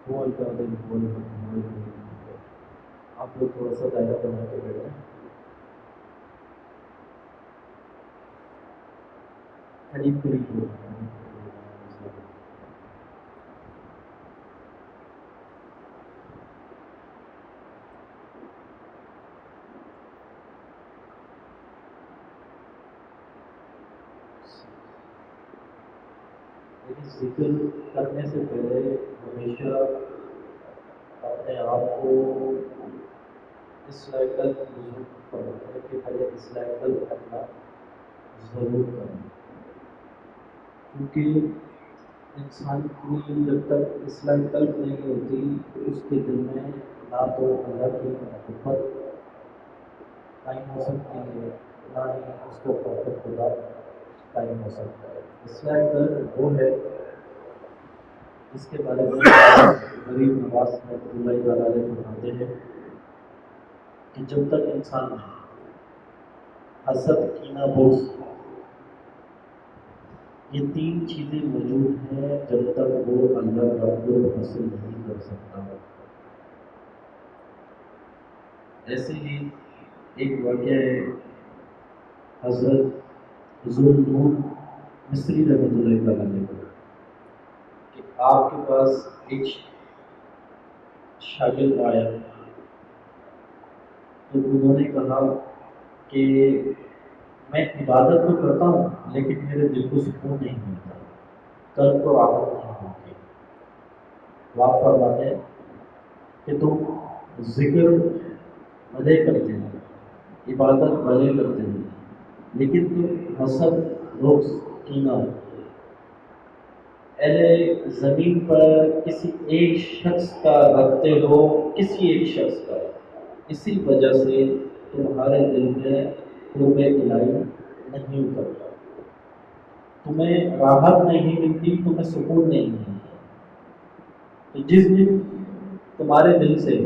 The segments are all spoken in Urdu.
بول کر دیں بول آپ لوگ تھوڑا سا دائرہ بنا کے بیٹھیں. قریب قریب ہو. لیکن ذکر کرنے سے پہلے ہمیشہ اپنے آپ کو اس لائق ضرور کرنا ہے کہ پہلے اس لائق کرنا ضرور کرنا. کیونکہ انسان کی جب تک اصلاح قلب نہیں ہوتی تو اس کے دل میں نہ تو اللہ کی محبت قائم ہو سکتی ہے، نہ ہی اس کو پرفیکٹ خدا قائم ہو سکتا ہے. اصلاح قلب وہ ہے جس کے بارے میں غریب نواز رحمۃ اللہ تعالیٰ علیہ فرماتے ہیں کہ جب تک انسان میں حسد، کینہ، بغض یہ تین چیزیں موجود ہیں، جب تک وہ اللہ کا قرب حاصل نہیں کر سکتا. ایسے ہی ایک واقعہ ہے حضرت حضور نور مصری رحمۃ اللہ تعالیٰ علیہ کا کہ آپ کے پاس ایک شاگرد آیا تو انہوں نے کہا کہ میں عبادت تو کرتا ہوں لیکن میرے دل کو سکون نہیں ملتا، قلب کو راحت نہیں ملتی. آپ فرماتے ہیں کہ تم ذکر بھلے کرتے ہیں، عبادت بھلے کرتے ہیں، لیکن تم حسد، بغض، کینہ اہل زمین پر کسی ایک شخص کا رکھتے ہو، کسی ایک شخص کا. اسی وجہ سے تمہارے دل میں قرب الہی نہیں اترتا، تمہیں راحت نہیں ملتی، تمہیں سکون نہیں ملتا. تو جس دن تمہارے دل سے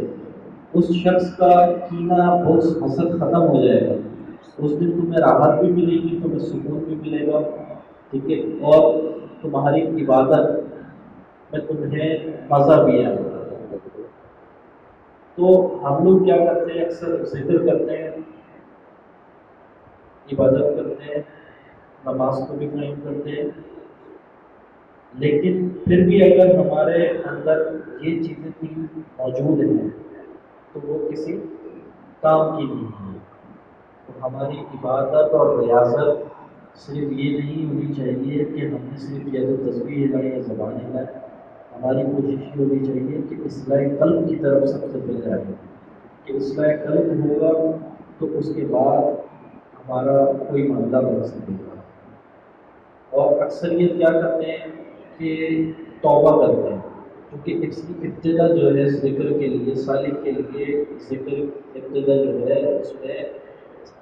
اس شخص کا کینہ، بغض، حسد ختم ہو جائے گا، اس دن تمہیں راحت بھی ملے گی، تمہیں سکون بھی ملے گا. ٹھیک ہے، اور تمہاری عبادت میں تمہیں مزہ بھی آئے گا. تو ہم لوگ کیا کرتے ہیں، اکثر ذکر کرتے ہیں، عبادت کرتے ہیں، نماز کو بھی قائم کرتے ہیں، لیکن پھر بھی اگر ہمارے اندر یہ چیزیں تین موجود ہیں تو وہ کسی کام کی نہیں ہے. تو ہماری عبادت اور ریاضت صرف یہ نہیں ہونی چاہیے کہ ہم نے صرف یہ تصویر ہلائیں یا زبان ہلائیں. ہماری کوشش یہ ہونی چاہیے کہ اصلاح قلب کی طرف سب سے پہلے آئے کہ اصلاح قلب ہوگا تو اس کے بعد ہمارا کوئی معاملہ بن سکے گا. اور اکثریت کیا کرتے ہیں کہ توبہ کرتے ہیں، کیونکہ اس کی ابتدا جو ہے ذکر کے لیے، سالک کے لیے ذکر ابتدا جو ہے اس میں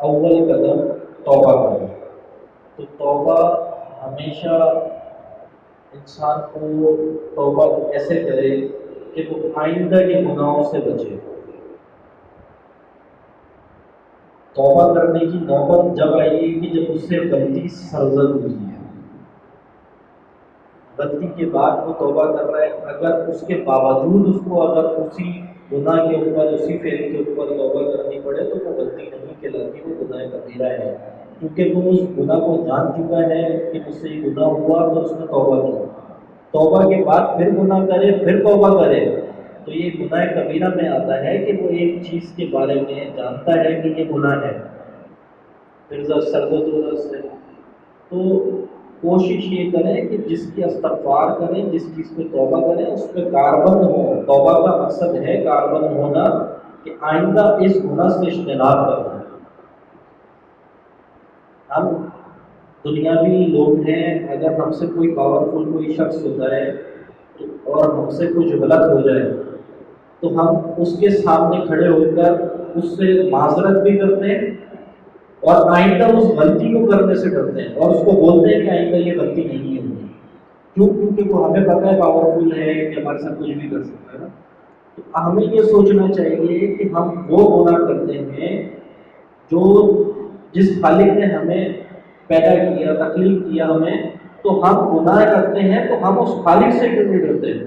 اول قدم توبہ کرنا. تو توبہ ہمیشہ انسان کو توبہ ایسے کرے کہ وہ آئندہ کے گناہوں سے بچے. توبہ کرنے کی نوبت جب آئے گی کہ جب اس سے غلطی سرزد ہوئی ہے، غلطی کے بعد وہ توبہ کر رہا ہے، اگر اس کے باوجود اس کو اگر اسی گناہ کے اوپر، اسی فعل کے اوپر توبہ کرنی پڑے تو وہ غلطی نہیں کہلاتی، وہ گناہ کبیرہ ہے. کیونکہ وہ اس گناہ کو جان چکا ہے کہ مجھ سے یہ گناہ ہوا تو اس نے توبہ کی. توبہ کے بعد پھر گناہ کرے، پھر توبہ کرے تو یہ گناہ کبیرہ میں آتا ہے کہ وہ ایک چیز کے بارے میں جانتا ہے کہ یہ گناہ ہے، پھر سرزد ہو رہا سے. تو کوشش یہ کریں کہ جس کی استغفار کریں، جس چیز پہ توبہ کریں اس پہ کاربند ہو. توبہ کا مقصد ہے کاربند ہونا، کہ آئندہ اس گناہ سے اجتناب کرنا. ہم دنیاوی لوگ ہیں، اگر ہم سے کوئی پاورفل کوئی شخص ہوتا ہے اور ہم سے کچھ غلط ہو جائے تو ہم اس کے سامنے کھڑے ہو کر اس سے معذرت بھی کرتے ہیں اور آئندہ اس غلطی کو کرنے سے ڈرتے ہیں اور اس کو بولتے ہیں کہ آئندہ یہ غلطی نہیں ہوگی. کیوں؟ کیونکہ وہ ہمیں پتہ ہے پاورفل ہے کہ ہمارے ساتھ کچھ بھی کر سکتا ہے نا. تو ہمیں یہ سوچنا چاہیے کہ ہم وہ گناہ کرتے ہیں جو جس خالق نے ہمیں پیدا کیا، تخلیق کیا ہمیں، تو ہم گناہ کرتے ہیں تو ہم اس خالق سے کیوں نہیں ڈرتے ہیں؟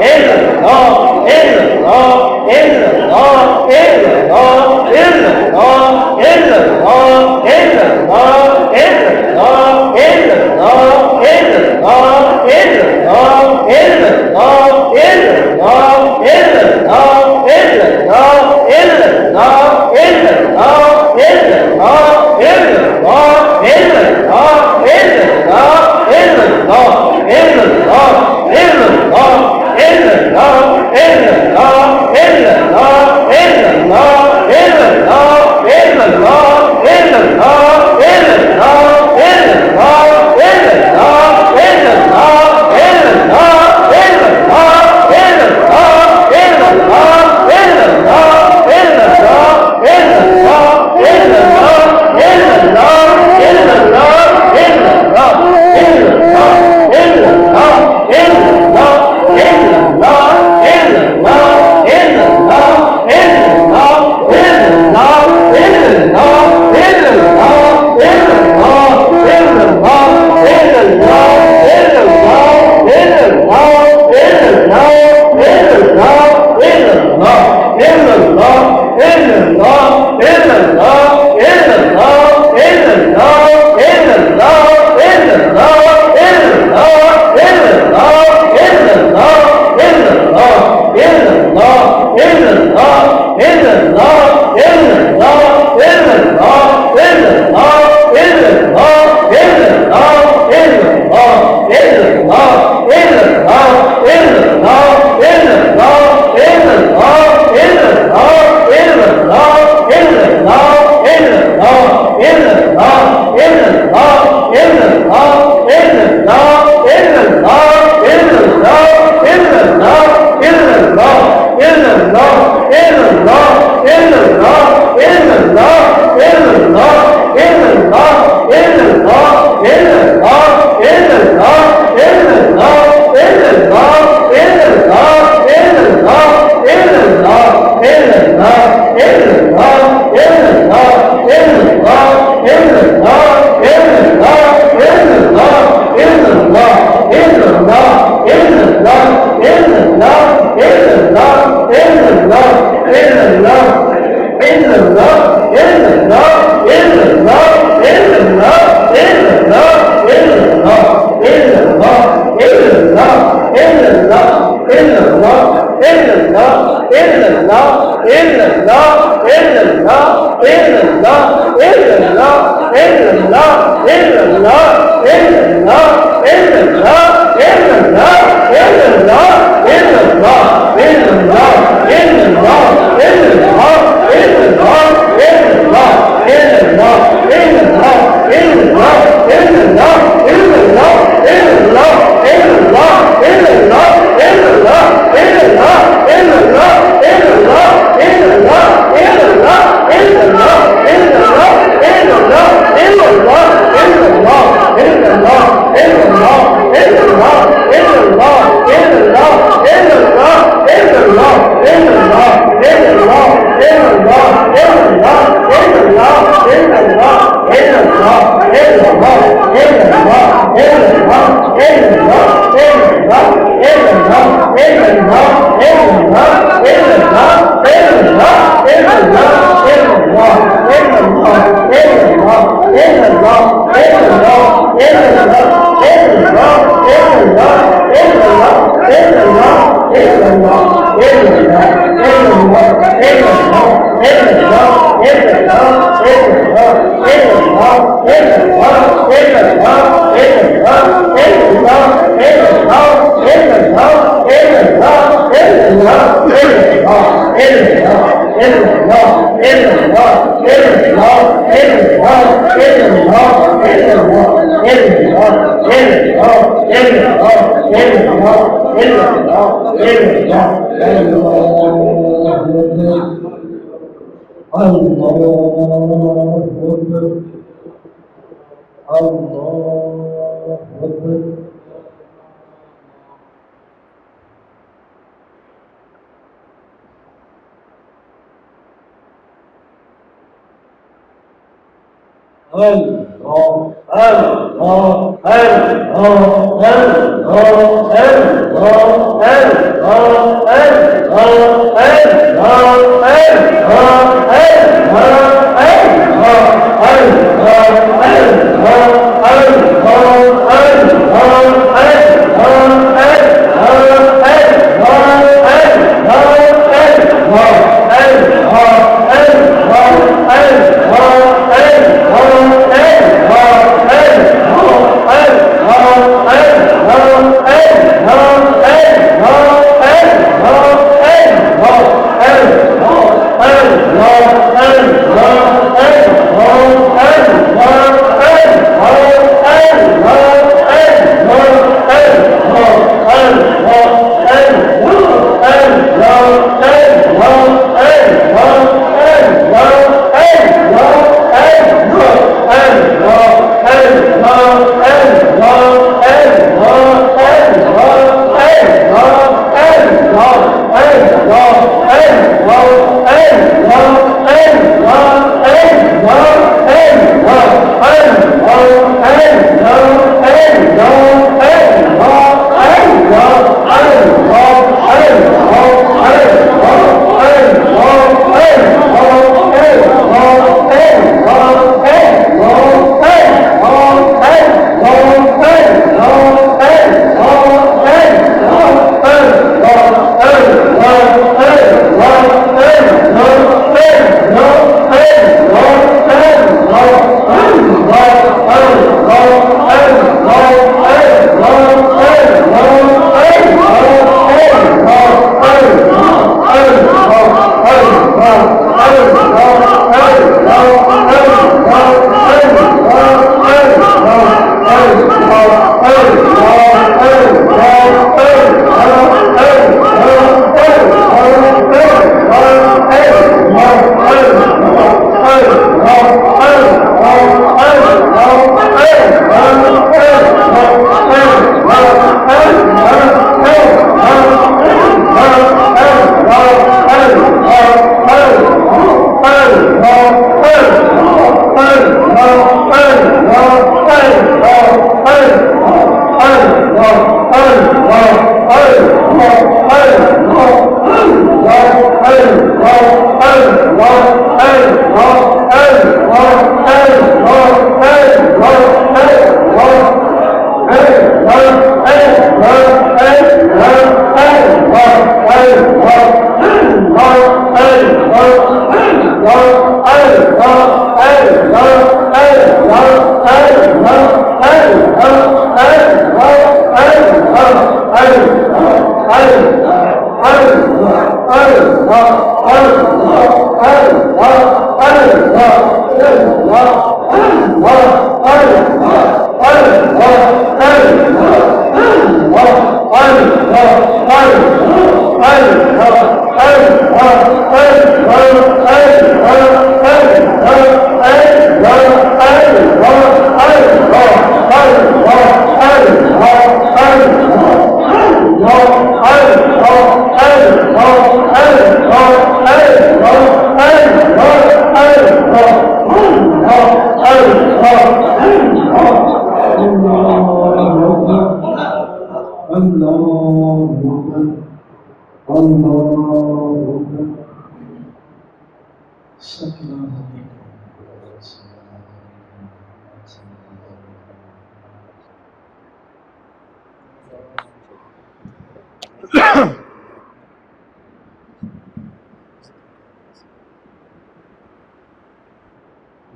الله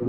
2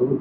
2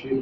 6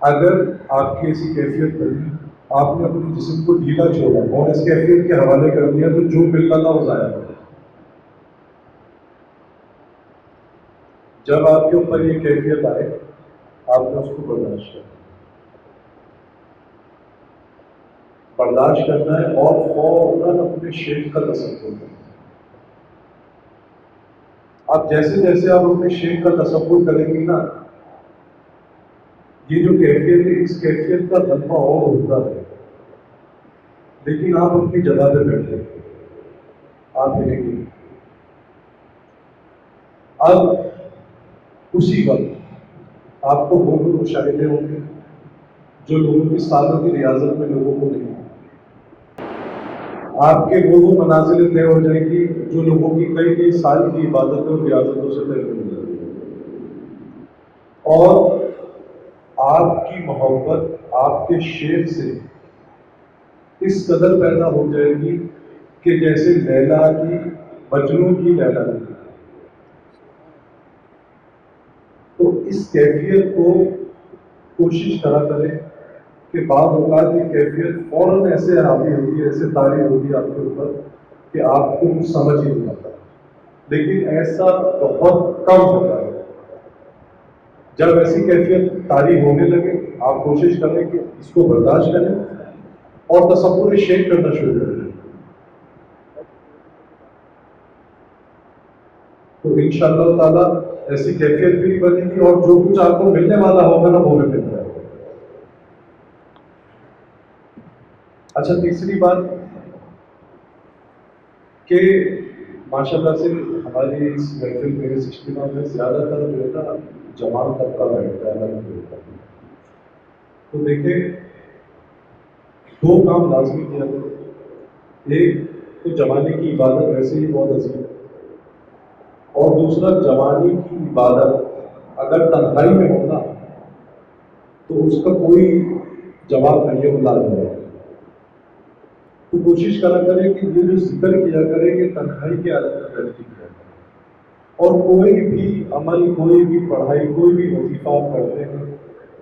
اگر آپ کی ایسی کیفیت بنی، آپ نے اپنے جسم کو ڈھیلا چھوڑا اور اس کیفیت کے حوالے کر دیا تو جو مل رہا تھا وہ ضائع ہو گیا۔ جب آپ کے اوپر یہ کیفیت آئے آپ نے اس کو برداشت کرنا، برداشت کرنا ہے اور فوراً اپنے شیخ کا تصور کرنا ہے۔ آپ جیسے جیسے آپ اپنے شیخ کا تصور کریں گی نا، یہ جو کیفیت ہے اس کیفیت کا غلبہ اور ہوتا ہے، لیکن آپ اپنی جگہ پہ بیٹھے آپ ملیں گے۔ اب اسی وقت آپ کو وہ مشاہدے ہوں گے جو لوگوں کی سالوں کی ریاضت میں لوگوں کو نہیں ہے۔ آپ کے وہ منازل طے ہو جائیں گی جو لوگوں کی کئی کئی سال کی عبادتوں اور ریاضتوں سے طے ہو جائیں گی، اور آپ کی محبت آپ کے شیخ سے اس قدر پیدا ہو جائے گی کہ جیسے لیلا کی مجنوں کی لیلا کی۔ تو اس کیفیت کو کوشش کرا کریں کہ بعض اوقات یہ کیفیت فوراً ایسے حاوی ہوتی ہے، ایسے طاری ہوتی ہے آپ کے اوپر کہ آپ کو کچھ سمجھ ہی نہیں آتا، لیکن ایسا بہت کم ہوتا ہے۔ جب ایسی کیفیت طاری ہونے لگے آپ کوشش کریں کہ اس کو برداشت کریں اور تصور شیک کرنا شروع کریں، تو انشاءاللہ تعالیٰ ایسی کیفیت بھی نہیں بنے گی اور جو کچھ آپ کو ملنے والا ہوگا نا وہ بھی مل جائے گا۔ اچھا، تیسری بات کہ ماشاءاللہ سے ہماری اس محفل میں اس اجتماع میں زیادہ تر جو ہے نا جوان طبقہ بیٹھتا ہے، الگ ہوتا ہے۔ تو دیکھیں دو کام لازمی کیا کرو، ایک تو جوانی کی عبادت ویسے ہی بہت عظیم ہے، اور دوسرا جوانی کی عبادت اگر تنہائی میں ہونا تو اس کا کوئی جواب نہیں ہے، وہ لازمی ہے۔ تو کوشش کرا کرے کہ یہ جو ذکر کیا کرے کہ تنہائی کی حالت میں بیٹھ کے کیا کرے، اور کوئی بھی عمل، کوئی بھی پڑھائی، کوئی بھی وظیفہ آپ کرتے ہیں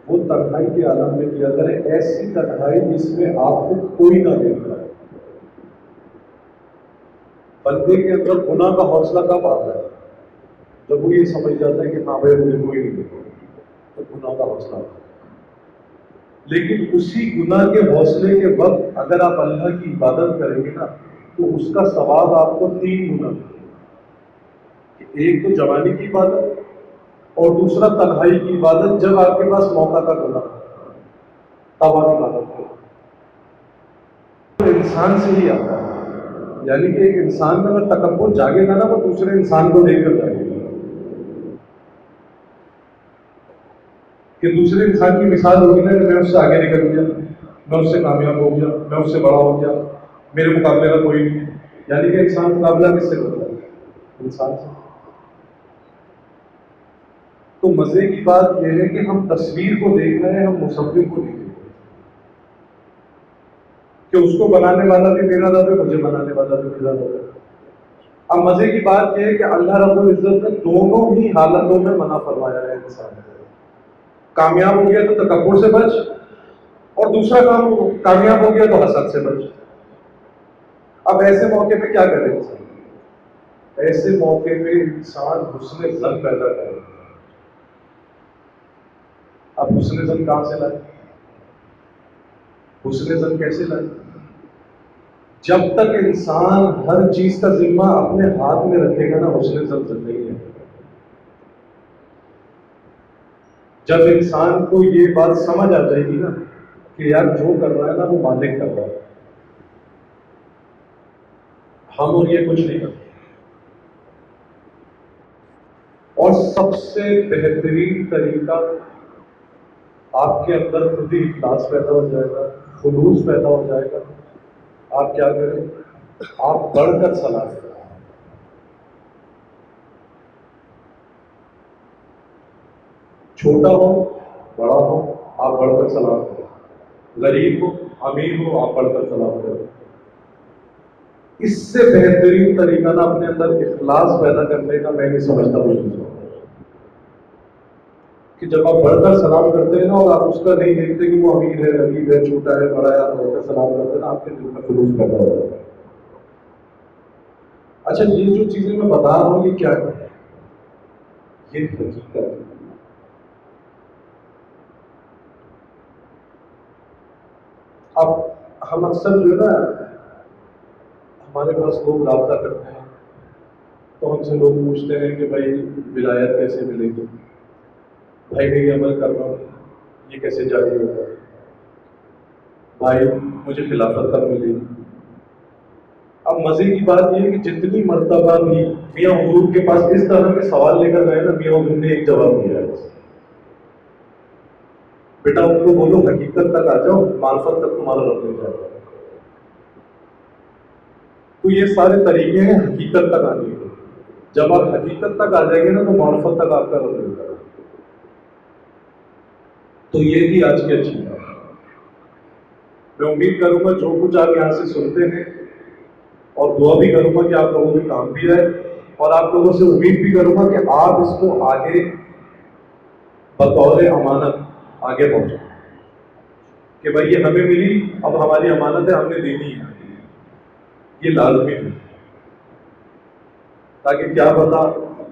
وہ تنہائی کی حالت میں کیا کرے، ایسی تنہائی جس میں آپ کو کوئی نہ دیکھ رہا ہے۔ بندے کے اندر گناہ کا حوصلہ کب آتا ہے؟ جب وہ یہ سمجھ جاتا ہے کہ ہاں بھائی مجھے کوئی نہیں دیکھا، تو گناہ کا حوصلہ آتا ہے۔ لیکن اسی گناہ کے حوصلے کے وقت اگر آپ اللہ کی عبادت کریں گے نا تو اس کا ثواب آپ کو 3 گنا ملے گا۔ ایک تو جوانی کی عبادت اور دوسرا تنہائی کی عبادت، جب آپ کے پاس موقع کا گناہ تب آپ عبادت کریں۔ انسان سے ہی آتا ہے، یعنی کہ ایک انسان میں اگر تکبر جاگے گا نا وہ دوسرے انسان کو دیکھ کر جاگے گا کہ دوسرے انسان کی مثال ہوگی نا کہ میں اس سے آگے نکل گیا، میں اس سے کامیاب ہو گیا، میں اس سے بڑا ہو گیا، میرے مقابلے کا کوئی نہیں ہے۔ یعنی کہ انسان مقابلہ کس سے کرتا ہے؟ انسان سے۔ تو مزے کی بات یہ ہے کہ ہم تصویر کو دیکھ رہے ہیں، ہم مصور کو نہیں دیکھ رہے کہ اس کو بنانے والا بھی میرا رب ہے، مجھے بنانے والا بھی میرا رب ہے۔ اب مزے کی بات یہ ہے کہ اللہ رب العزت نے دونوں ہی حالتوں میں منع فرمایا ہے انسان کو۔ کامیاب ہو گیا تو تکبر سے بچ، اور دوسرا کام کامیاب ہو گیا تو حسد سے بچ۔ اب ایسے موقع پہ کیا کرے انسان؟ ایسے موقع پہ انسان حسن ظن پیدا کرے۔ اب حسن ظن کہاں سے لائے؟ حسن ظن کیسے لائے؟ جب تک انسان ہر چیز کا ذمہ اپنے ہاتھ میں رکھے گا نا حسن ظن نہیں ہے۔ جب انسان کو یہ بات سمجھ آ جائے گی نا کہ یار جو کر رہا ہے نا وہ مالک کر رہا ہے، ہم اور یہ کچھ نہیں کرتے۔ اور سب سے بہترین طریقہ آپ کے اندر خود ہی اخلاص پیدا ہو جائے گا، خلوص پیدا ہو جائے گا۔ آپ کیا کریں؟ آپ بڑھ کر سلام کریں۔ چھوٹا ہو بڑا ہو آپ بڑھ کر سلام کریں، غریب ہو امیر ہو آپ بڑھ کر سلام کریں۔ اس سے بہترین طریقہ نا اپنے اندر اخلاص پیدا کرنے کا میں نہیں سمجھتا ہوں۔ کہ جب آپ بڑھ کر سلام کرتے ہیں نا اور آپ اس کا نہیں دیکھتے کہ وہ امیر ہے غریب ہے چھوٹا ہے بڑا ہے، آپ بڑھ کر سلام کرتے ہیں نا آپ کے دل میں خلوص پیدا ہو جاتا ہے. اچھا یہ جو چیزیں میں بتا رہا ہوں یہ کیا ہے؟ یہ حقیقت ہے. اب ہم اکثر جو ہے نا ہمارے پاس لوگ رابطہ کرتے ہیں تو ہم سے لوگ پوچھتے ہیں کہ بھائی ولایت کیسے ملے گی، بھائی میں یہ عمل کر رہا ہوں یہ کیسے جاری ہوگا، بھائی مجھے خلافت کب ملے گی. اب مزے کی بات یہ ہے کہ جتنی مرتبہ بھی میاں حضور کے پاس اس طرح کے سوال لے کر گئے نا میاں حضور نے ایک جواب دیا ہے، بیٹا ان کو بولو حقیقت تک آ جاؤ، معرفت تک تمہارا رب لے جائے گا. تو یہ سارے طریقے ہیں حقیقت تک آنے کے. جب آپ حقیقت تک آ جائیں گے نا تو معرفت تک آپ کا رب لے جائے گا. تو یہ تھی آج کی اچھی بات. میں امید کروں گا جو کچھ آپ یہاں سے سنتے ہیں اور دعا بھی کروں گا کہ آپ لوگوں کے کام بھی آئے اور آپ لوگوں سے امید بھی کروں گا کہ آپ اس کو آگے بطور امانت آگے پہنچائیں کہ بھائی یہ ہمیں ملی اب ہماری امانت ہے ہم نے دینی ہے، یہ لازمی ہے. تاکہ کیا پتا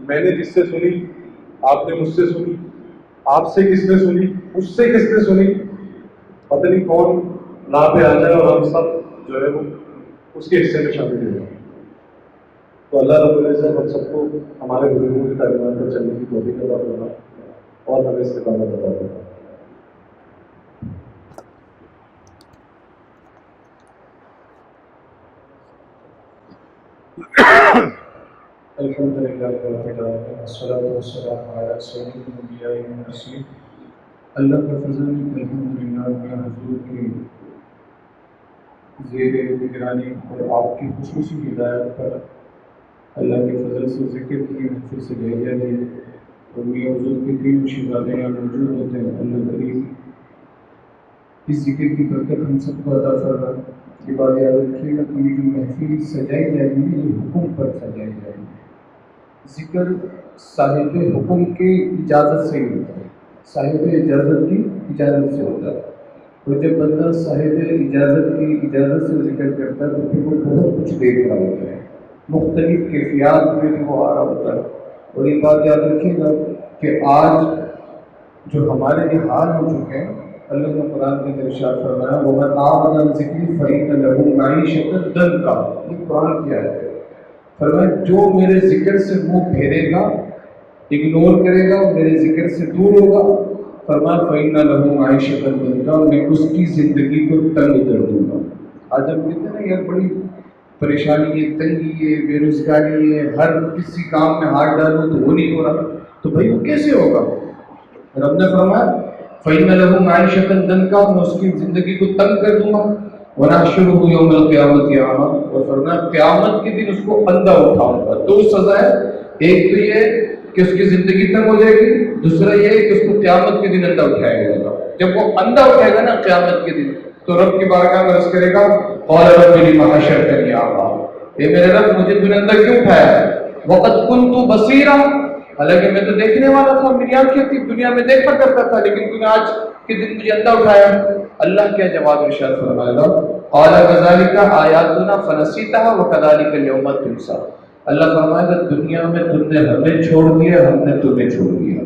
میں نے جس سے سنی آپ نے مجھ سے سنی، آپ سے کس نے سنی مجھ سے کس نے سنی، پتہ نہیں کون راہ پہ آ جائے اور ہم سب جو ہے وہ اس کے حصے میں شامل ہو جائیں. تو اللہ رب العزت ہم سب کو ہمارے بزرگوں کی تعلیمات پر چلنے کی توفیق عطا فرمائے اور ہمیں استقامت عطا فرمائے. الحمد للہ رب العالمین والصلاة والسلام علی سید الانبیاء والمرسلین. اللہ کا فضل ہے کہ الحمدللہ میں حضور کے زیر نگرانی اور آپ کی خصوصی ہدایت پر اللہ کے فضل سے ذکر کی محفل سے بھیجا گیا اور میں حضور کے تین شہزادے یہاں موجود ہوتے ہیں. اللہ کریم اس ذکر کی برکت ہم سب کو عطا فرمائے. یہ بات یاد رکھیے گا کہ یہ جو محفل سجائی جائے گی یہ حکم پر سجائی جائے گی. ذکر صاحب حکم کی اجازت سے ہی ہوتا ہے، صاحب اجازت کی اجازت سے ہوتا ہے. اور جب بندہ صاحب اجازت کی اجازت سے ذکر کرتا ہے تو پھر وہ بہت کچھ دیکھ رہا ہوتا ہے، مختلف کیفیات میں بھی وہ آ رہا ہوتا ہے. اور یہ بات یاد رکھیے گا کہ آج جو ہمارے لیے حال ہو چکے ہیں، اللہ نے قرآن کے اندر ارشاد فرمایا وَمَنْ أَعْرَضَ عَنْ ذِكْرِي فَإِنَّ لَهُ مَعِيشَةً ضَنْكًا. یہ قرآن کی آیت ہے. فرمایا جو میرے ذکر سے منہ پھیرے گا، اگنور کرے گا، میرے ذکر سے دور ہوگا، فرمایا فَإِنَّ لَهُ مَعِيشَةً ضَنْكًا، میں اس کی زندگی کو تنگ کر دوں گا. آج ہم کہتے ہیں نا یار بڑی پریشانی ہے، تنگی ہے، بے روزگاری ہے، ہر کسی کام میں ہاتھ ڈالو تو وہ نہیں ہو رہا. تو بھائی وہ کیسے ہوگا؟ رب نے فرمایا فَإِنَّ لَهُ مَعِيشَةً ضَنْكًا، میں اس کی زندگی کو تنگ کر دوں گا. وَنَحْشُرُهُ يَوْمَ الْقِيَامَةِ أَعْمَىٰ، اور فرمایا قیامت کے دن اس کو اندھا اٹھاؤں گا. دو سزا ہے، ایک تو یہ کہ اس کی زندگی تنگ ہو جائے گی، دوسرا یہ کہ اس کو قیامت کے دن اندھا اٹھایا جائے گا. جب وہ اندھا اٹھائے گا نا قیامت کے دن تو رب کی بارگاہ میں عرض کرے گا قَالَ رَبِّ لِمَ حَشَرْتَنِي أَعْمَىٰ، اے میرے رب مجھے تو نے اندھا کیوں اٹھایا؟ وَقَدْ كُنْتُ بَصِيرًا، حالانکہ میں تو دیکھنے والا تھا، میری آنکھیں تھی، دنیا میں دیکھا کرتا تھا، لیکن تو نے آج کے دن مجھے اندھا اٹھایا. اللہ کیا جواب ارشاد فرمائے گا قَالَ كَذَلِكَ آيَاتُنَا فَنَسِيتَهَا وَكَذَلِكَ الْيَوْمَ تُنسَىٰ. اللہ فرمائے گا دنیا میں تم نے ہمیں چھوڑ دیا، ہم نے تمہیں چھوڑ دیا.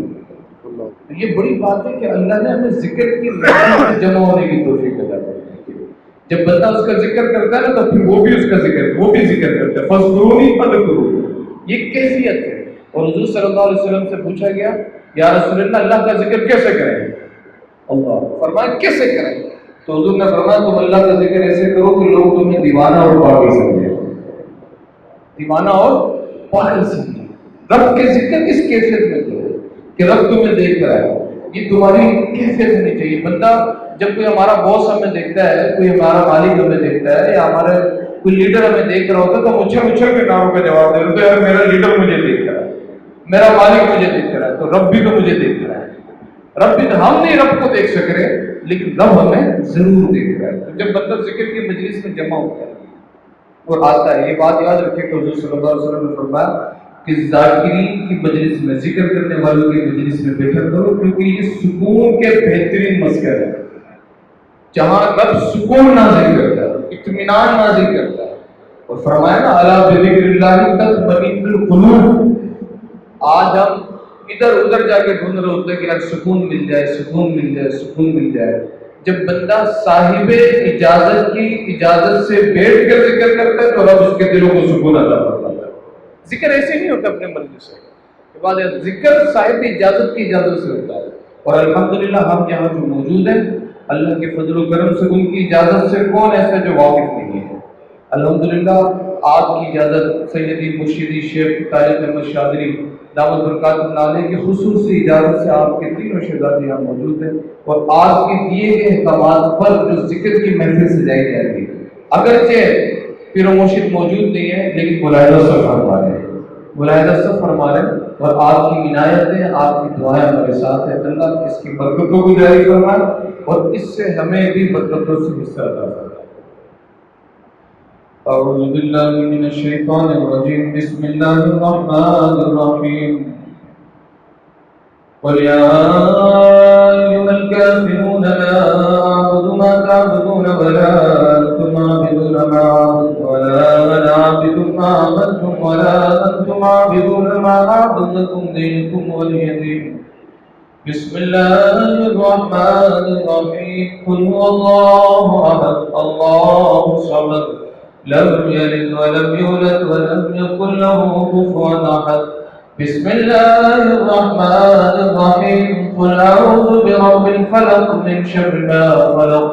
یہ بڑی بات ہے کہ اللہ نے ہمیں ذکر کی محفل میں جمع ہونے کی توفیق عطا فرمائی. جب بندہ اس کا ذکر کرتا ہے نا تو پھر وہ بھی اس کا ذکر کرتا ہے. فَاذْكُرُونِي أَذْكُرْكُمْ، یہ کیفیت ہے. اور حضور صلی اللہ علیہ وسلم سے پوچھا گیا یا رسول اللہ اللہ کا ذکر کیسے کریں؟ اللہ فرمایا کیسے کریں؟ تو حضور نے فرمایا تم اللہ کا ذکر ایسے کرو کہ لوگ تمہیں دیوانہ اور پاگل سمجھیں. دیوانہ اور پاگل سمجھیں. رب کے ذکر کس کیفیت میں کرو کہ رب تمہیں دیکھ رہا ہے. یہ تمہاری کیفیت ہونی چاہیے. بندہ جب کوئی ہمارا باس ہمیں دیکھتا ہے، کوئی ہمارا مالک ہمیں دیکھتا ہے، یا ہمارے کوئی لیڈر ہمیں دیکھ رہا ہوتا ہے تو مچھر کے ناموں کا جواب دے رہا ہے میرا لیڈر مجھے دیکھ رہا ہے، میرا مالک مجھے دیکھ رہا ہے. تو رب بھی تو مجھے دیکھ رہا ہے. رب بھی ہم نہیں رب کو دیکھ سک رہے لیکن رب ہمیں ضرور دیکھ رہا ہے. تو جب بندہ ذکر کی مجلس میں جمع ہوتا ہے اور آتا ہے، یہ بات یاد رکھے کہ حضور صلی اللہ علیہ وسلم نے فرمایا کہ ذاکرین کی مجلس میں، ذکر کرنے والوں کی مجلس میں بیٹھا کرو، کیونکہ یہ سکون کے بہترین مسکن ہے، جہاں رب سکون نازل کرتا ہے، اطمینان نازل کرتا ہے۔ اور فرمایا نا الا بذکر اللہ تطمئن القلوب۔ آج ہم ادھر ادھر جا کے ڈھونڈ رہے ہوتے ہیں کہ یار سکون مل جائے، سکون مل جائے، سکون مل جائے۔ جب بندہ صاحب اجازت کی اجازت سے بیٹھ کر ذکر کرتا ہے تو رب اس کے دلوں کو سکون عطا فرماتا ہے۔ ذکر ایسے نہیں ہوتا اپنے مرضی سے، ذکر صاحب اجازت کی اجازت سے ہوتا ہے۔ اور الحمدللہ ہم یہاں جو موجود ہیں اللہ کے فضل و کرم سے، ان کی اجازت سے کون ایسا جو واقف نہیں ہے؟ الحمدللہ آپ کی اجازت سیدی مرشدی شیخ طارق احمد شاذلی دعوت برکات اللہ علیہ کی خصوصی اجازت سے آپ کے تینوں شہزادے یہاں موجود ہیں، اور آپ کے دیے گئے احکامات پر جو ذکر کی محفل سجائی جائے گی، اگرچہ پیر و مرشد موجود نہیں ہے لیکن ملاحظہ سب فرما رہے ہیں، ملاحظہ سب فرما رہے ہیں، اور آپ کی عنایتیں، آپ کی دعائیں ہمارے ساتھ ہیں۔ اللہ اس کی برکتوں کو جاری فرمائے اور اس سے ہمیں بھی برکتوں سے حصہ عطا فرمائے۔ اعوذ باللہ من الشیطان الرجیم، بسم اللہ الرحمن الرحیم۔ قل یا ایھا الکافرون لا اعبد ما تعبدون ولا انتم عابدون ما اعبد ولا انا عابد ما عبدتم ولا انتم عابدون ما اعبد لكم دینکم ولی دین۔ بسم اللہ الرحمن الرحیم۔ قل هو اللہ احد اللہ الصمد لم يلد ولم يولد ولم يكن له كفوا احد۔ بسم الله الرحمن الرحيم۔ قل اعوذ برب الفلق من شر ما خلق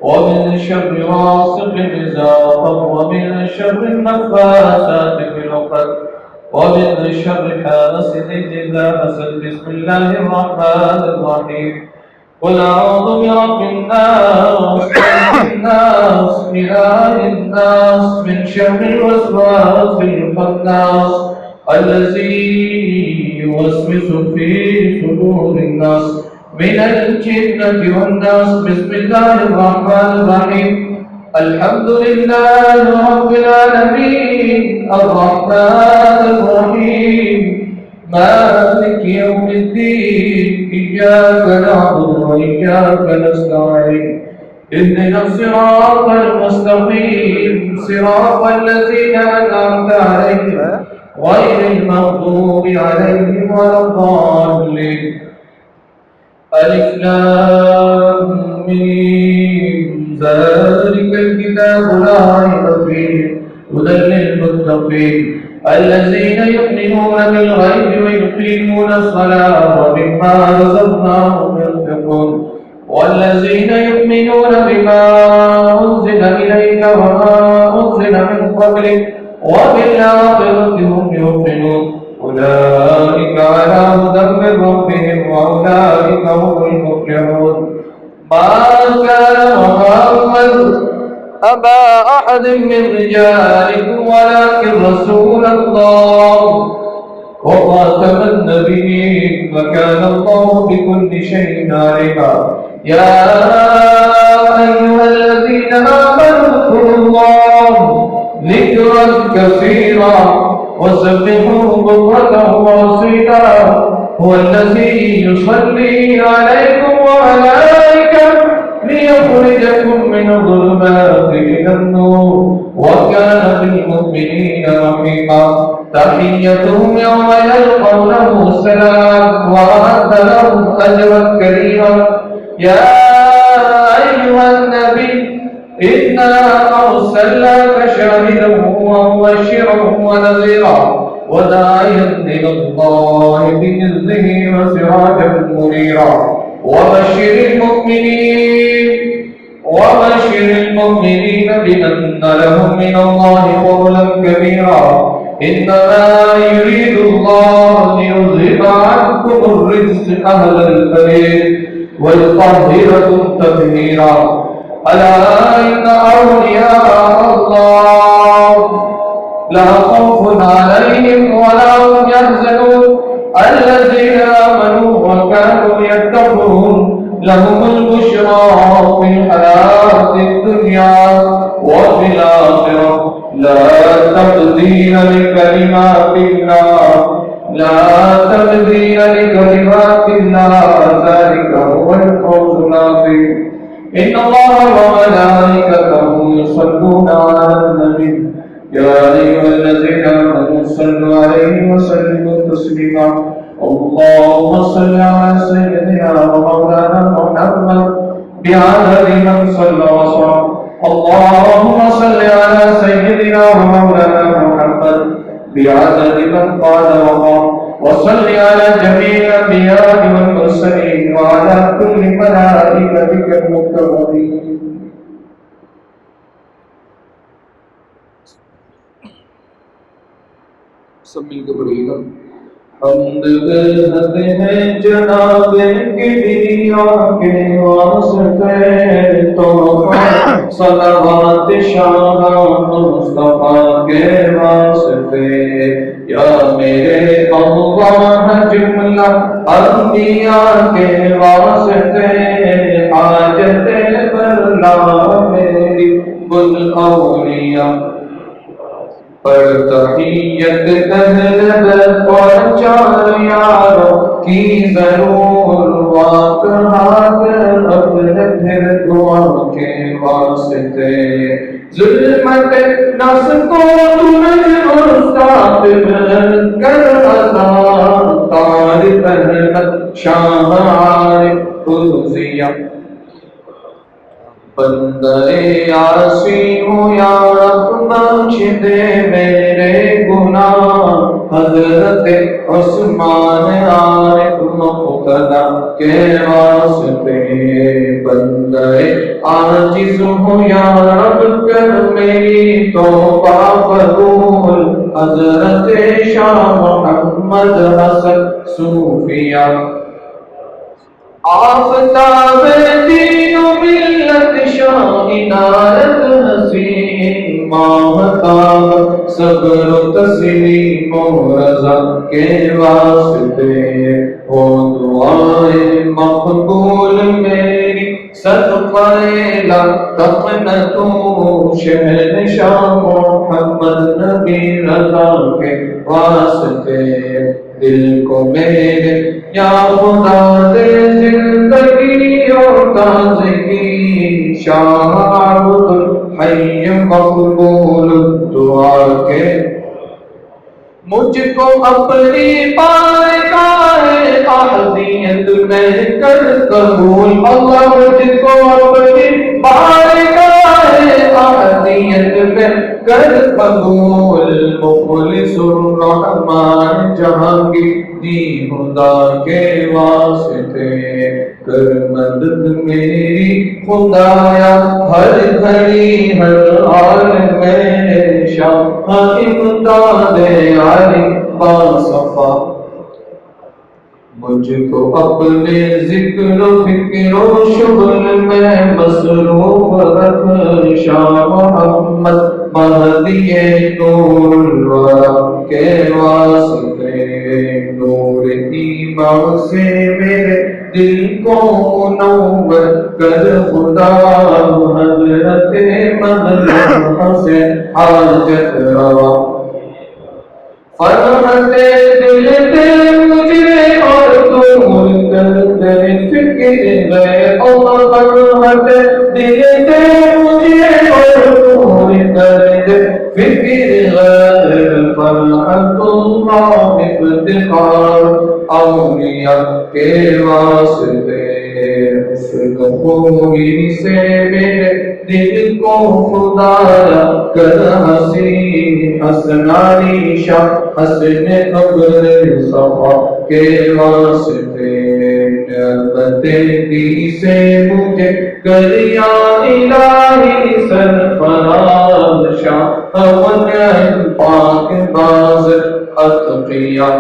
ومن شر غاسق اذا وقب ومن شر النفاثات في العقد ومن شر حاسد اذا حسد۔ بسم الله الرحمن الرحيم۔ قل اعوذ برب الناس ملك الناس اله الناس من شر الوسواس الخناس الذي يوسوس في صدور الناس من الجنة والناس۔ بسم الله الرحمن الرحيم۔ الحمد لله رب العالمين الرحمن الرحيم مالك يوم الدين إياك نعبد وإياك نستعين اهدنا الصراط المستقيم صراط الذين أنعمت عليهم غير المغضوب عليهم ولا الضالين۔ ألف لام ميم ذلك الكتاب لا ريب فيه هدى للمتقين الذين يؤمنون بالغيب ويقيمون الصلاة ومما رزقناهم ينفقون والذين يؤمنون بما أنزل إليك وما أنزل من قبلك وبالآخرة هم يوقنون أولئك على هدى من ربهم وأولئك هم المفلحون۔ ما كان محمد أبا أحد من رجالكم ولكن رسول الله وخاتم النبيين وكان الله بكل شيء عليما۔ يا أيها الذين آمنوا اذكروا الله ذكرا كثيرا وسبحوه بكرة وأصيلا هو الذي يصلي عليكم وملائكته ليخرجكم من الظلمات إلى النور وكان بالمؤمنين رحيما۔ تحيتهم يوم يلقونه السلام وأعد لهم أجرا كريما۔ يا أيها النبي إنا أرسلناك شاهدا ومبشرا ونذيرا وداعيا إلى الله بإذنه وسراجا منيرا وبشر المؤمنين بأن لهم من الله فضلا كبيرا۔ إنما يريد الله ليذهب عنكم الرجس أهل البيت ويطهركم تطهيرا۔ ألا إن أولياء الله لا خوف عليهم ولا هم يحزنون الذين آمنوا وكانوا يتقون لهم البشرى في الحياة الدنيا وفي الآخرة لا تبديل تبديل لكلمات الله لا تبديل لكلمات الله ذلك هو الفوز العظيم إن الله وملائكته يصلون على النبي يا أيها الذين آمنوا صلوا عليه وسلموا تسليما اللهم صل على سيدنا ومولانا محمد بعدد من صلى وصام اللهم صل على سيدنا ومولانا محمد بعدد من قال وقام وصل على جميع الأنبياء والمرسلين وعلى كل ملائكتك المقربين سب مل کے پڑھیے گا حمد غلط ہے جناب کبریا کے واسطے تو صلوات شاہ مصطفیٰ کے واسطے یا میرے اللہ جملہ انبیاء کے واسطے حاجت بلا میری کل اولیاء پر تحیت اہل پہنچا یاروں کی ضرور واقعات اپنے پھر دعا کے واسطے ظلمت نفس کو تمہیں مستعد کر عطا تار تہنت شاہ عارف خزیہ بندے عاصی ہوں یا رب بخش دے میرے گناہ حضرت عثمان عارف مقتدی کے واسطے بندے عاجز ہوں یا رب کر میری توبہ قبول حضرت شاہ محمد حسن صوفیہ آفتاب دین و ملت شاہ عنایت حسین ماہتاب صبر و تسلیم و رضا کے واسطے ہو دعائیں مقبول میری صدقہ لا تقنطوا شہنشاہ محمد نبی رضا کے واسطے دل کو میرے یا خدا دے زندگی اور تازگی شاہ عبد الحی مقبول دعا کے مجھ کو اپنی بارگاہ احدیت میں کر قبول اللہ مجھ کو اپنی بارگاہ احدیت میں کر قبول مخلص الرحمن جہانگیر دی خدا کے واسطے کر مدد میری خدایا ہر گھڑی ہر حال میں شاہ امداد علی باصفا مجھ کو اپنے ذکر و فکر و شغل میں مصروف رکھ شاہ محمد مہدی نور الورا کے واسطے نور ایمان سے میرے دل کو منور کر خدا حضرت مہدی حسین حاجت روا فرحت دل دے مجھے اور دور کر دے فکر گئے اور فرحت دل دے مجھے اور دور کر دے فکر غیر فرحت اللہ افتخار اولیاء کے واسطے حسن خوبی سے میرے دل کو خدایا کر حسین حسن علی شاہ حسن قبر صفا کے واسطے نعمتیں دی سے مجھے کر یا الہی سرفراز شاہ من پاک باز اتقیہ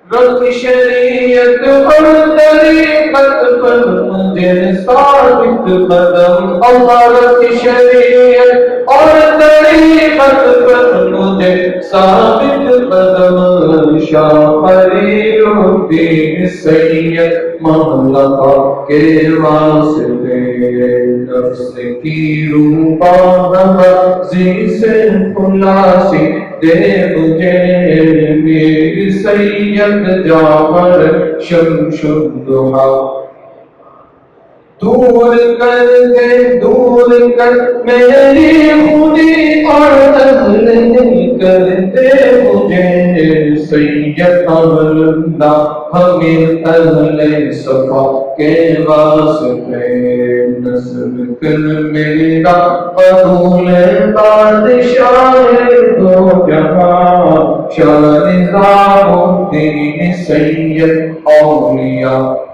رکھ شریعت اور طریقت پر مجھے ثابت قدم اللہ رکھ شریعت اور طریقت پر مجھے ثابت قدم شاہ خلیل الدین سید مملکہ کے واسطے نفس کی روباہی سے خلاصی دے مجھے میری سید جعفر شمس الضحیٰ دور کر میری خودی اور عدل کر دے مجھے سید اللہ ہمیں اہل صفا کے واسطے نصب کر میرا قبول بادشاہ دو جہاں شاہ نظام الدین سید اولیاء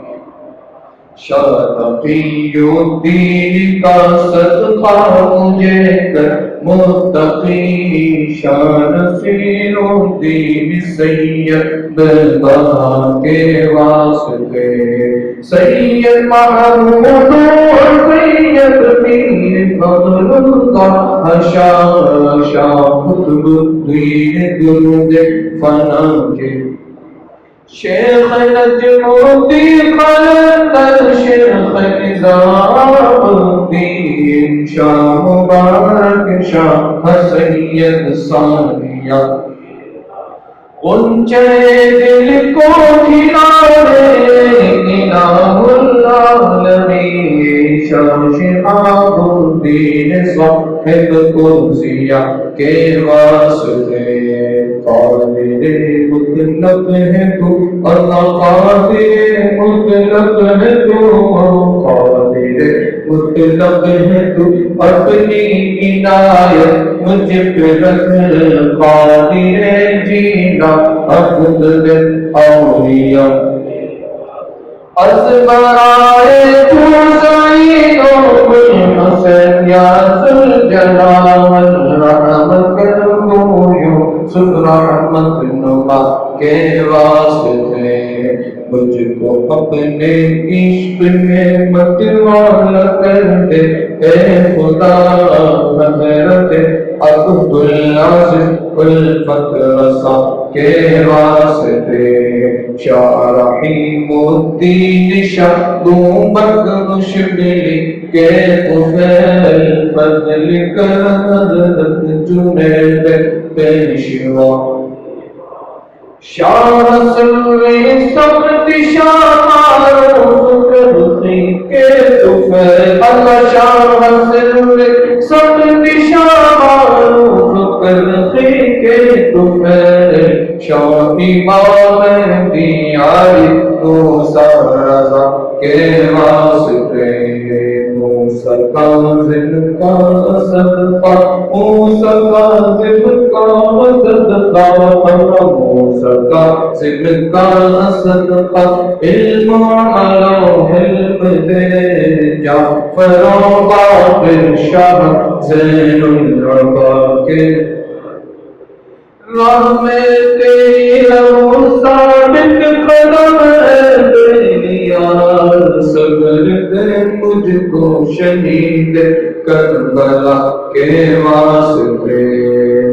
شرفی الدین کا صدقہ مجھے کر متقی شان نصیر الدین سید بلبہا کے واسطے سید محمود اور سید پیر فضل اللہ شاہ قطب الدین درود فنا کے شیخ نجم الدین قلندر شیخ نظام الدین شاہ مبارک شاہ سید ثانیہ غنچہ دل کو کھلائے الہ العالمین شاہ شہاب الدین صاحب قدسیہ کے واسطے قادر مطلق ہے تو اللہ قادر مطلق ہے تو قادر مطلق ہے تو اپنی عنایت مجھ پہ رکھ قادر جینا افضل اولیاء از برائے تو سعید و حسین یا ذوالجلال رحمت کرو یوسف رحمت نما کے واسطے مجھ کو اپنے عشق میں متوالا کر دے اے خدا حضرت عبدالعزیز الفت رسا کے واسطے شاہ رحیم الدین شاہ دوبک مشبلی کے طفیل فضل کر حضرت جنید پیشوا شاہ سلوی سبت شاہ معروف کرخی کے طفیل اللہ شاہ سلوی سبت شاہ معروف کرخی کے طفیل شاہ امام دیاری موسیٰ رضا کے واسطے موسیٰ کاظم کا صدقہ موسیٰ کاظم کا صدقہ موسیٰ کاظم کا صدقہ علم علوہ علم دے جعفر و باقر شاہ زین العبا کے راہ میں تیری ثابت قدم ہے تیری یار صبر دے مجھ کو شہید کربلا کے واسطے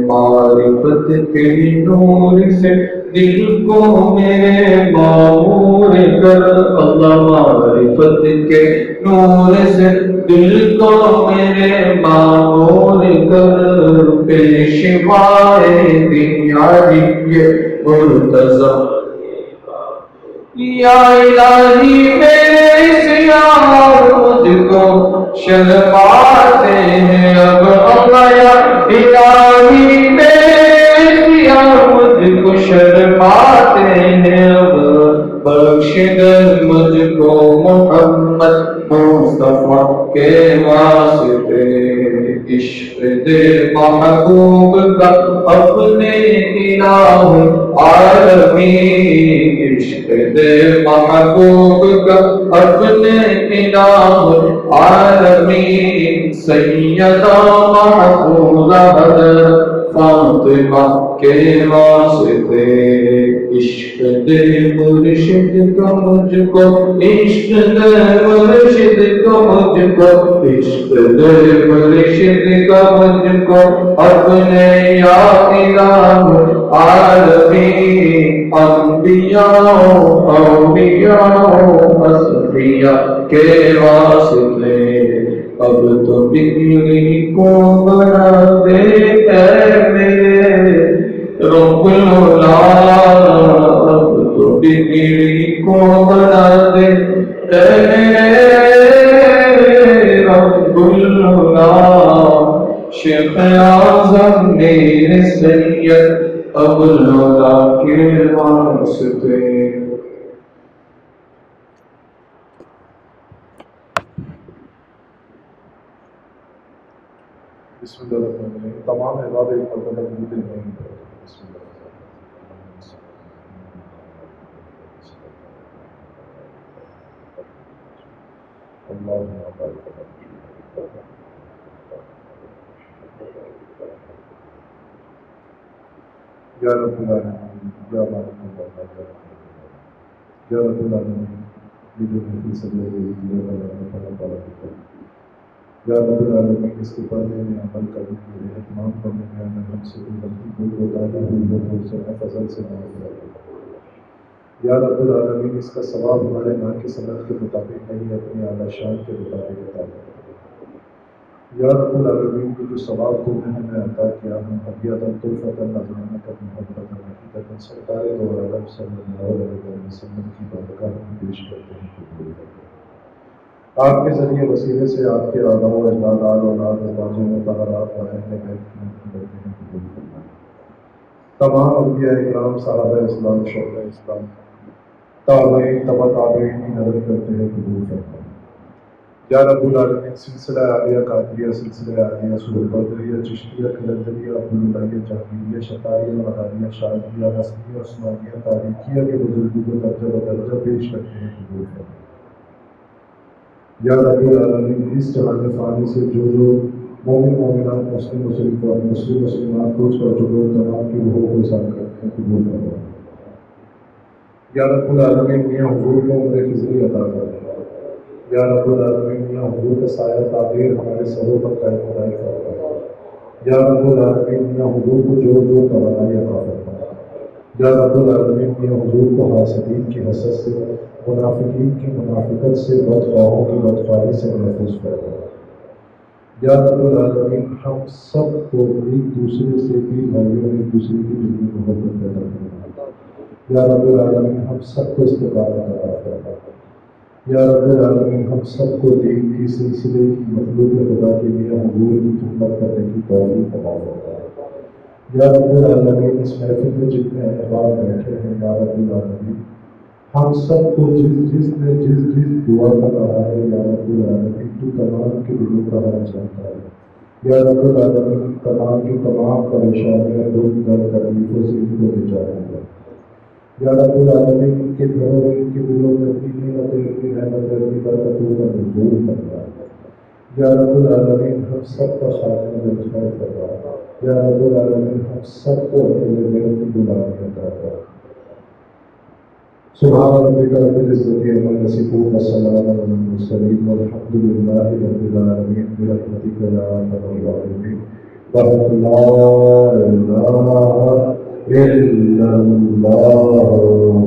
معرفت کے نور سے دل کو میرے معمور کر اللہ معرفت کے نور سے دل کو میرے معمور کر پیشوائے دیاری مرتضی یا الہی میرے سیاہ مجھ کو شرماتے ہیں اب اللہ یا الہی میرے سیاہ مجھ کو شرماتے ہیں اب بخش در مجھ کو محمد مصطفیٰ کے واسطے عشق دے محبوب کا اپنے الہ عالمین عشق دے محبوب کا اپنے الہ عالمین سیدہ محفوظہ حضرت فاطمہ کے واسطے عشق دے مرشد کا مجھ کو عشق دے مرشد کا مجھ کو عشق دے مرشد کا مجھ کو اپنے یا الہ عالمین انبیاء اولیاء اصفیاء کے واسطے اب تو بجلی کو بنا دے اے میرے رب العلا، اب تو بجلی کو بنا دے اے میرے رب العلا، شیخ اعظم میرے سید ابو العلا کے واسطے۔ بسم اللہ الرحمن الرحیم۔ تمام احباب ایک مرتبہ درود ابراہیم پڑھیں۔ بسم اللہ اللہم بارک یا رب العالمین، یا مالک الملک، یا رب العالمین، یہ جو محفل سجائی گئی تھی اللہ تعالیٰ یا رب العالمین، اس کے پڑھنے میں عمل کرنے میں اہتمام کرنے میں اگر ہم سے کوئی غلطی کوئی کوتاہی ہوئی ہو تو اسے فضل سے معاف کر۔ یا رب العالمین، اس کا ثواب ہمارے ماں کی سنت کے مطابق نہیں، اپنی اعلیٰ شان کے مطابق عطا کر۔ یا رب العالمین، کی جو ثواب تو نے ہمیں عطا کیا، ہم ہدیۃ تحفۃ نذرانہ محبت حقیقت سرکار دو عالم صلی اللہ علیہ وسلم کی بارگاہ میں پیش کرتے ہیں، قبول کرتے ہیں۔ آپ کے ذریعے وسیلے سے آپ کے آباء و اجداد، آل اولاد، ازواج مطہرات و اہل بیت کی مدد کرتے ہیں، قبول فرمائیں۔ تمام انبیاء اکرام، صحابہ اسلام، شہداء اسلام، تابعین، تبع تابعین کی نظر کرتے ہیں، قبول فرمائیں۔ یا رب العالمین، سلسلہ عالیہ قادریہ، سلسلہ عالیہ سلطانیہ، چشتیہ، قلندریہ، عبداللہیہ، جہانگیریہ، شتاریہ، مداریہ، شاذلیہ، حسنیہ، عثمانیہ، تاریخیہ کے بزرگوں کو درجہ بدرجہ پیش کرتے ہیں، قبول فرمائیں۔ یا رب العالمین، اس جہان فانی سے جو مومن مومنات، مسلم مسلمات کوچ کر چکے تمام کی روحوں کو ساتھ کرتے ہیں، قبول فرمائیں۔ یا رب العالمین، میاں حضور کو عمر خضری عطا فرمائیں۔ یا رب العالمین، میاں حضور کا سایہ تعبیر ہمارے سروں پر قائم دائم فرمائیں۔ یا رب العالمین، میاں حضور کو جو توانائی عطا فرمائیں۔ یا رب العالمین، میاں حضور کو حاسدین کی حسد سے، منافقین کی منافقت سے، بدخواہوں کی بدخواہی سے محفوظ فرمائیں۔ یا رب العالمین، ہم سب کو ایک دوسرے سے بھی بھائیوں میں ایک دوسرے کی دل میں محبت پیدا فرمائیں۔ یا رب العالمین، ہم سب کو استقامت عطا فرمائیں۔ یا رب العالمین، ہم سب کو دین کی سلسلے کی مخلوق خدا کے لیے حضور کی خدمت کرنے کی توفیق عطا فرمائیں۔ یا رب العالمین، اس محفل میں جتنے احباب بیٹھے ہیں، یا رب العالمین، ہم سب کو جس دعا کر رہا ہے، یا رب العالمین، تو تمام کے دلوں کا حال جانتا ہے۔ یا رب العالمین، تمام کی تمام پریشانیاں دکھ درد تکلیفوں سے ان کو بچا دے۔ یا رب العالمین، ان کے گھروں میں، ان کے دلوں میں اپنی نعمتیں، اپنی رحمتیں، اپنی برکتوں کا نزول فرما۔ یا رب العالمین، ہم سب کا خاتمہ بالخیر فرما۔ یا رب العالمین، ہم سب کو اہل بیت کی غلامی عطا کر۔ سبحان ربک رب العزة عما یصفون، والسلام علی المرسلین، والحمد للہ رب العالمین، برحمتک یا ارحم الراحمین، لا الہ الا اللہ۔